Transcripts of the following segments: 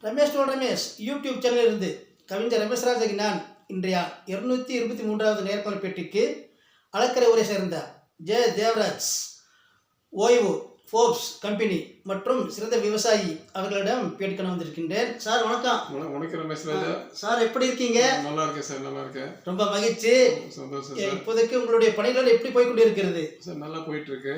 Ramesh toll Ramesh YouTube சேனலில் இருந்து கவிஞர் ரமேஷ் ராஜாக்கு நான் இன்றைய 223வது நேர்காணல் பேட்டிக்கு அளக்கரை ஊரை சேர்ந்த ஜே தேவராஜ் ஓய்வு ஃபோர்ப்ஸ் கம்பெனி மற்றும் சிறந்த விவசாயி அவர்களிடம் பேட்டிக்கான வந்திருக்கின்றேன். சார் வணக்கம். வணக்கம் ரமேஷ் ராஜா. சார் எப்படி இருக்கீங்க? நல்லா இருக்கேன் சார், நல்லா இருக்கேன். ரொம்ப மகிழ்ச்சி. சந்தோஷம். இப்போதைக்கு உங்களுடைய பணிகள் எப்படி போய்கொண்டு இருக்கிறது? சார் நல்லா போயிட்டு இருக்கு.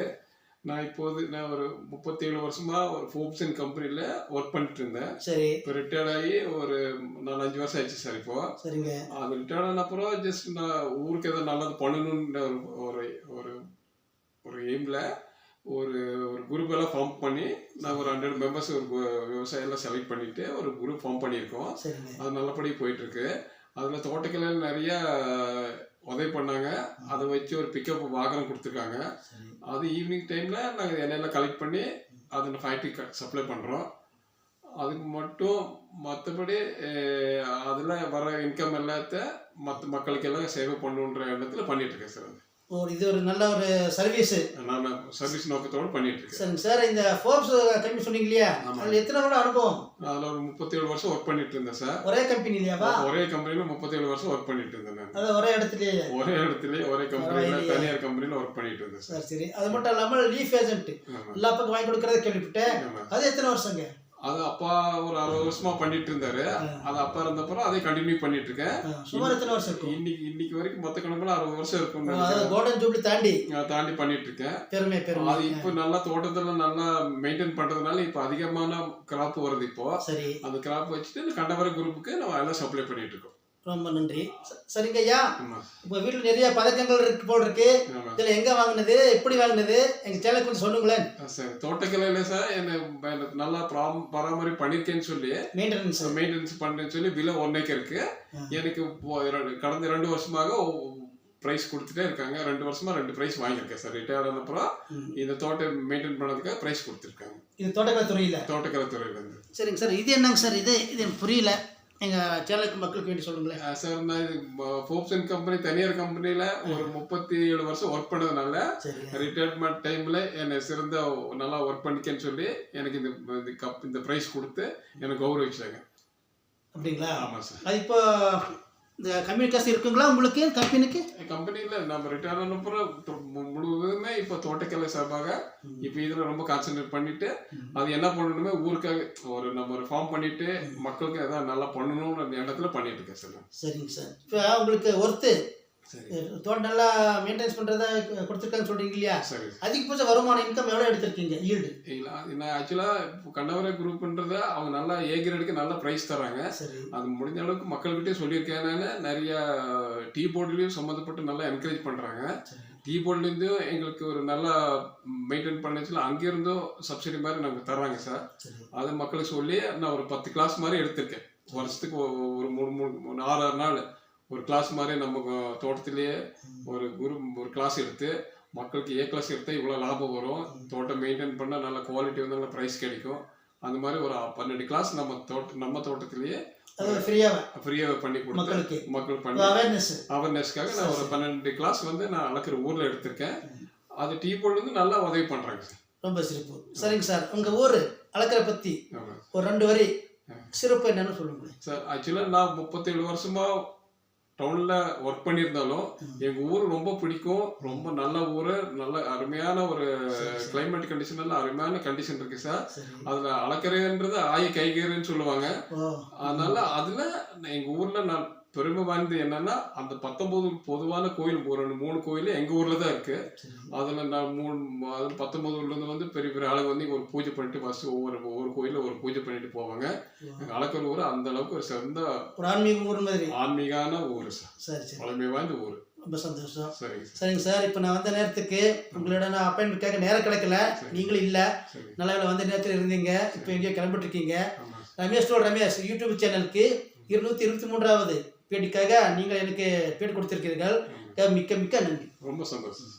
நான் ஒரு 37 வருஷமா ஒரு ஃபோர்ப்ஸ் கம்பெனியில் ஒர்க் பண்ணிட்டு இருந்தேன். சரி. இப்போ ரிட்டையர்ட் ஆகி ஒரு 4-5 வருஷம் ஆயிடுச்சு சார். இப்போ சரிங்க. அது ரிட்டையர்ட் ஆன அப்புறம் ஜஸ்ட் நான் ஊருக்கு எதாவது நல்லது பண்ணணுன்ற ஒரு ஒரு ஒரு எய்மில் ஒரு குரூப் எல்லாம் ஃபார்ம் பண்ணி நான் ஒரு 100 மெம்பர்ஸ் ஒரு விவசாயெல்லாம் செலக்ட் பண்ணிட்டு ஒரு குரூப் ஃபார்ம் பண்ணியிருக்கோம். அது நல்லபடி போயிட்டு இருக்கு. அதில் தோட்டக்கலையில் நிறைய உதவி பண்ணாங்க. அதை வச்சு ஒரு பிக்கப் வாகனம் கொடுத்துருக்காங்க. அது ஈவினிங் டைமில் நாங்கள் எண்ணெயெல்லாம் கலெக்ட் பண்ணி அதை ஃபேக்ட்ரிக்கு சப்ளை பண்ணுறோம். அதுக்கு மட்டும் மற்றபடி அதில் வர இன்கம் எல்லாத்த மற்ற மக்களுக்கெல்லாம் சேவை பண்ணுன்ற எண்ணத்தில் பண்ணிகிட்ருக்கேன் சார். அது இது ஒரு நல்ல ஒரு சர்வீஸ். நான் சர்வீஸ் நோக்கத்தோடு பண்ணிட்டு இருக்கேன். சரிங்க சார். இந்த ஃபோர்ப்ஸ் கம்பெனி சொன்னீங்க இல்லையா, அதில் எத்தனை வருட அனுபவம்? அதில் ஒரு 37 வருஷம் ஒர்க் பண்ணிட்டு இருந்தேன் சார். ஒரே கம்பெனி இல்லையாவா? ஒரே கம்பெனியில் 37 வருஷம் ஒர்க் பண்ணிட்டு இருந்தேன் நான். அது ஒரே இடத்துலயே ஒரே கம்பெனியில் தனியார் கம்பெனியில் ஒர்க் பண்ணிட்டு இருந்தேன் சார். சரி. அது மட்டும் இல்லாமல் லீஃப் ஏஜென்ட் எல்லா பக்கம் வாங்கி கொடுக்கறத கேள்விப்பட்டேன். அது எத்தனை வருஷங்க? அது அப்பா ஒரு 60 வருஷமா பண்ணிட்டு இருந்தாரு. அது அப்பா இருந்தப்பறம் அதை கண்டினியூ பண்ணிட்டு இருக்கேன். சுமார் எத்தனை வருஷம் இருக்கும்? இன்னைக்கு வரைக்கும் மொத்த கணக்குல 60 வருஷம் இருக்கும். கோல்டன் ஜூப்ளி தாண்டி பண்ணிட்டு இருக்கேன். பெருமை. அது இப்போ நல்லா தோட்டத்துல நல்லா மெயின்டைன் பண்றதுனால இப்போ அதிகமான கிராப் வருது. இப்போ சரி. அந்த கிராப் வச்சுட்டு கண்டவர குரூப்புக்கு நம்ம எல்லாம் சப்ளை பண்ணிட்டு இருக்கோம். ரொம்ப நன்றி. சரிங்க ஐயா, இப்போ வீட்டில் நிறைய பதக்கங்கள் இருக்கு போல் இருக்கு. இதில் எங்கே வாங்கினது, எப்படி வாங்கினது, எங்கள் சேனல் கொஞ்சம் சொல்லுங்களேன். சார் தோட்டக்கலையில் சார் என்ன நல்லா பராமரிப்பு பண்ணியிருக்கேன்னு சொல்லி மெயின்டெனன்ஸ் பண்ணுறேன்னு சொல்லி விலை 1 ஏக்கருக்கு எனக்கு கடந்த 2 வருஷமாக ப்ரைஸ் கொடுத்துட்டே இருக்காங்க. 2 வருஷமா 2 ப்ரைஸ் வாங்கியிருக்கேன் சார். ரிட்டையர்ட் ஆன அப்புறம் இந்த தோட்டம் மெயின்டைன் பண்ணதுக்காக ப்ரைஸ் கொடுத்துருக்காங்க. இது தோட்டக்கலை துறையிலேருந்து. சரிங்க சார். இது என்னங்க சார்? இது புரியல, எங்கள் சேனலுக்கு மக்களுக்கு வேண்டி சொல்லுங்களேன். சார் நான் இது ஃபோர்ப்ஸ் கம்பெனி தனியார் கம்பெனியில் ஒரு 37 வருஷம் ஒர்க் பண்ணதுனால ரிட்டையர்மெண்ட் டைமில் என்னை சிறந்த நல்லா ஒர்க் பண்ணிக்கன்னு சொல்லி எனக்கு இந்த ப்ரைஸ் கொடுத்து எனக்கு கௌரவிச்சாங்க. அப்படிங்களா? ஆமாம் சார். அது இப்போ இந்த கம்யூனிகேஷன் இருக்குங்களா உங்களுக்கு கம்பெனியில் நம்ம ரிட்டையர் ஆனப்புறம் முழுவதுமே இப்போ தோட்டக்கலை சார்பாக இப்போ இதில் ரொம்ப கான்சன்ட்ரேட் பண்ணிட்டு அது என்ன பண்ணணுமே ஊருக்காக நம்ம ஒரு ஃபார்ம் பண்ணிட்டு மக்களுக்கு எதாவது நல்லா பண்ணணும்னு அந்த இடத்துல பண்ணிட்டு இருக்கேன் சார். சரிங்க சார். இப்போ உங்களுக்கு ஒர்த்து தோட்டம் நல்லா மெயின்டைன்ஸ் பண்ணுறதா கொடுத்துருக்கான்னு சொல்கிறீங்க இல்லையா? சரி. அதிகபட்ச வருமான இன்கம் எவ்வளோ எடுத்திருக்கீங்க? ஈல்டு இல்லை, நான் ஆக்சுவலாக இப்போ கண்டவர குரூப்ன்றத அவங்க நல்லா ஏகிரேடுக்கு நல்ல ப்ரைஸ் தராங்க. அது முடிஞ்ச அளவுக்கு மக்கள்கிட்டே சொல்லியிருக்கேன்னு நிறைய டீ போர்டுலேயும் சம்மந்தப்பட்டு நல்லா என்கரேஜ் பண்ணுறாங்க. டீ போர்ட்லேருந்து எங்களுக்கு ஒரு நல்லா மெயின்டைன் பண்ணிச்சுல அங்கேருந்தும் சப்சிடி மாதிரி நமக்கு தர்றாங்க சார். அது மக்களுக்கு சொல்லி நான் ஒரு 10 கிளாஸ் மாதிரி எடுத்திருக்கேன். வருஷத்துக்கு ஒரு 6 நாள் ஒரு கிளாஸ் மாதிரி நம்ம தோட்டத்திலேயே ஒரு கிளாஸ் எடுத்து மக்களுக்கு கிளாஸ் எடுத்தால் இவ்வளோ லாபம் வரும், தோட்டம் மெயின்டைன் பண்ணால் நல்ல குவாலிட்டி வந்து நல்ல ப்ரைஸ் கிடைக்கும். அந்த மாதிரி ஒரு 12 கிளாஸ் நம்ம தோட்டத்திலேயே ஃப்ரீயாக பண்ணி கொடுத்து மக்கள் பண்ணி அவேர்னஸ்க்காக நான் ஒரு 12 கிளாஸ் வந்து நான் அளக்கிற ஊரில் எடுத்திருக்கேன். அது டீ போர்ட்லேருந்து நல்லா உதவி பண்ணுறாங்க சார். ரொம்ப சிறப்பு. சரிங்க சார். உங்கள் ஊர் அளக்கிற பற்றி ஒரு 2 வரி சிறப்பு என்னன்னு சொல்லுங்க சார். ஆக்சுவலாக நான் 37 வருஷமா டவுனில் ஒர்க் பண்ணியிருந்தாலும் எங்கள் ஊர் ரொம்ப பிடிக்கும். ரொம்ப நல்ல ஊர், நல்ல அருமையான ஒரு கிளைமேட் கண்டிஷன், நல்ல அருமையான கண்டிஷன் இருக்கு சார். அதில் அளக்கரைன்றது கைகரைன்னு சொல்லுவாங்க. அதனால அதில் எங்கள் ஊரில் நான் பெருமை வாய்ந்தது என்னன்னா அந்த 19 பொதுவான கோயில் ஒரு 3 கோயில் எங்கள் ஊரில் தான் இருக்கு. அதில் நான் 19 ஊர்லேருந்து வந்து பெரிய பெரிய ஆளுங்க வந்து ஒரு பூஜை பண்ணிட்டு ஃபர்ஸ்ட் ஒவ்வொரு கோயிலில் ஒரு பூஜை பண்ணிட்டு போவாங்க. எங்கள் அளக்கிற ஊர் அந்த அளவுக்கு ஒரு சிறந்த ஆன்மீகான ஊர் சார். பழமை வாய்ந்த ஊர். ரொம்ப சந்தோஷம். சரிங்க சார். இப்போ நான் வந்த நேரத்துக்கு உங்களோட நான் அப்பாயின்மெண்ட்காக நேரம் கிடைக்கல, நீங்களும் இல்லை. நல்ல வந்த நேரத்தில் இருந்தீங்க. இப்போ எங்கேயோ கிளம்பிட்டு இருக்கீங்க. ரமேஷ் டோல் ரமேஷ் யூடியூப் சேனலுக்கு 223வது பேட்டிக்காக நீங்கள் எனக்கு பேட்டி கொடுத்திருக்கிறீர்கள். மிக்க மிக்க நன்றி. ரொம்ப சந்தோஷம்.